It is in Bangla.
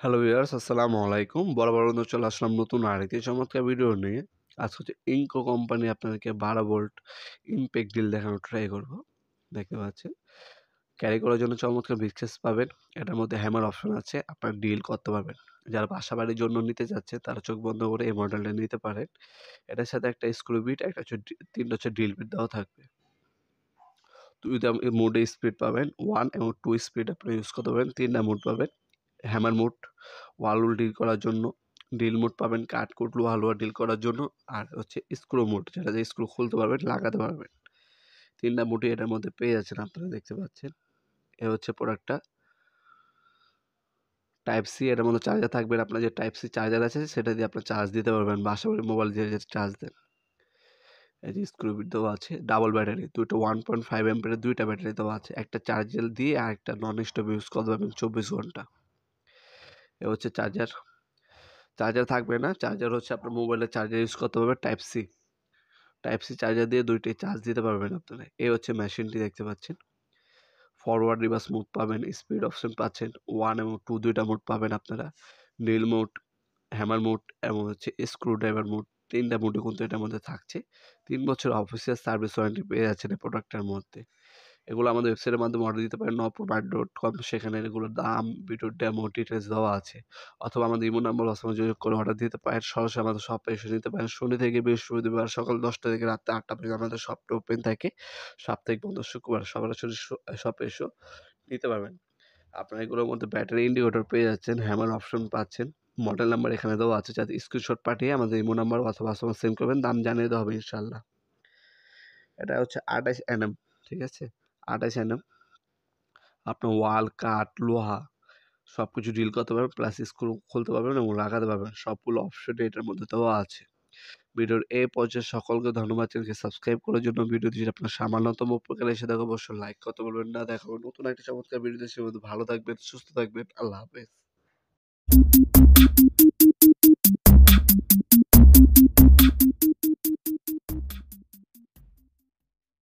হ্যালো ভিউয়ার্স, আসসালামু আলাইকুম। বরাবর মতো চলে আসলাম নতুন আরেকটি চমৎকার ভিডিও নিয়ে। আজকে হচ্ছে ইনকো কোম্পানি আপনাদেরকে 12 ভোল্ট ইমপ্যাক্ট ড্রিল দেখানোর ট্রাই করব। দেখতে পাচ্ছেন। ক্যারি করার জন্য চমৎকার ব্রিফকেস পাবেন। এটার মধ্যে হ্যামার অপশন আছে। আপনারা ড্রিল করতে পারবেন। যারা বাসাবাড়ির জন্য নিতে চাচ্ছেন তারা চোখ বন্ধ করে এই মডেলটা নিতে পারেন। এটার সাথে একটা স্ক্রু বিট, একটা হচ্ছে 3টা হচ্ছে ড্রিল বিট দেওয়া থাকবে। 2টা মোডে স্পিড পাবেন। 1 এবং 2 স্পিড আপনি ইউজ করতে পারবেন। 3টা মোড পাবেন। হ্যামার মোড ওয়াল ডিল করার জন্য, ড্রিল মোড পাবেন কাট-কুট, লোহা ডিল করার জন্য, আর হচ্ছে স্ক্রু মোড যেটা দিয়ে স্ক্রু খুলতে পারবেন, লাগাতে পারবেন। 3টা মোডই এটার মধ্যে পেয়ে যাচ্ছেন, আপনারা দেখতে পাচ্ছেন। এ হচ্ছে প্রোডাক্টটা। টাইপ সি এটার মধ্যে চার্জার থাকবে। আপনার যে টাইপ সি চার্জার আছে সেটা দিয়ে আপনার চার্জ দিতে পারবেন, বাসাবাড়ির মোবাইল দিয়ে যে চার্জ দেন। এই যে স্ক্রু বিট দেওয়া আছে, ডাবল ব্যাটারি, দুটো 1.5 অ্যাম্পিয়ারের 2টা ব্যাটারি দেওয়া আছে। একটা চার্জার দিয়ে আরেকটা নন স্টপ ইউজ করতে পারবেন 24 ঘন্টা। এ হচ্ছে চার্জার। চার্জার থাকবে না, চার্জার হচ্ছে আপনার মোবাইলের চার্জার ইউজ করতে পারবেন টাইপ সি চার্জার দিয়ে দুইটাই চার্জ দিতে পারবেন আপনারা। এই হচ্ছে মেশিনটি দেখতে পাচ্ছেন। ফরওয়ার্ড রিভার্স মোড পাবেন, স্পিড অপশন পাচ্ছেন, 1 এবং 2 দুইটা মোড পাবেন আপনারা। ড্রিল মোড, হ্যামার মোড এবং হচ্ছে স্ক্রু ড্রাইভার মোড, 3টা মোডই কিন্তু এটার মধ্যে থাকছে। 3 বছর অফিসিয়াল সার্ভিস ওয়ারেন্টি পেয়ে যাচ্ছেন এই প্রোডাক্টটার মধ্যে। এগুলো আমাদের ওয়েবসাইটের মাধ্যমে অর্ডার দিতে পারেন nowproduct.com, সেখানে এগুলোর দাম, ভিডিও ডেমো ডিটেইলস দেওয়া আছে। অথবা আমাদের ইমো নাম্বার হোয়াটসঅ্যাপে যোগাযোগ করে অর্ডার দিতে পারেন। সরাসরি আমাদের শপে এসে নিতে পারেন। শনি থেকে বৃহস্পতিবার সকাল 10টা থেকে রাত 8টা পর্যন্ত আমাদের শপটা ওপেন থাকে। সাপ্তাহিক বন্ধ শুক্রবার সরাসরি শপে এসেও নিতে পারবেন। আপনারা এগুলোর মধ্যে ব্যাটারি ইন্ডিকেটর পেয়ে যাচ্ছেন, হ্যামার অপশন পাচ্ছেন। মডেল নাম্বার এখানে দেওয়া আছে, যাতে স্ক্রিনশট পাঠিয়ে আমাদের ইমো নাম্বার অথবা হোয়াটসঅ্যাপে সেন্ড করবেন। দাম জানিয়ে দেওয়া হবে ইনশাআল্লাহ। এটা হচ্ছে 28 এনএম, ঠিক আছে? 28 এনএম। আপনার ওয়াল, কাঠ, লোহা সবকিছু ডিল করতে পারবেন, প্লাস স্ক্রু খুলতে পারবেন এবং লাগাতে পারবেন। সবগুলো অপশনই এটার মধ্যে দেওয়া আছে। ভিডিওর এই পর্যায়ে সকলকে ধন্যবাদ। চ্যানেলকে সাবস্ক্রাইব করার জন্য। ভিডিওটি যদি আপনার সামান্যতম উপকার এসে থাকে অবশ্যই লাইক করতে বলবেন না। দেখা হবে নতুন একটা চমৎকার ভিডিওতে। সে ভালো থাকবেন, সুস্থ থাকবেন। আল্লাহ হাফেজ।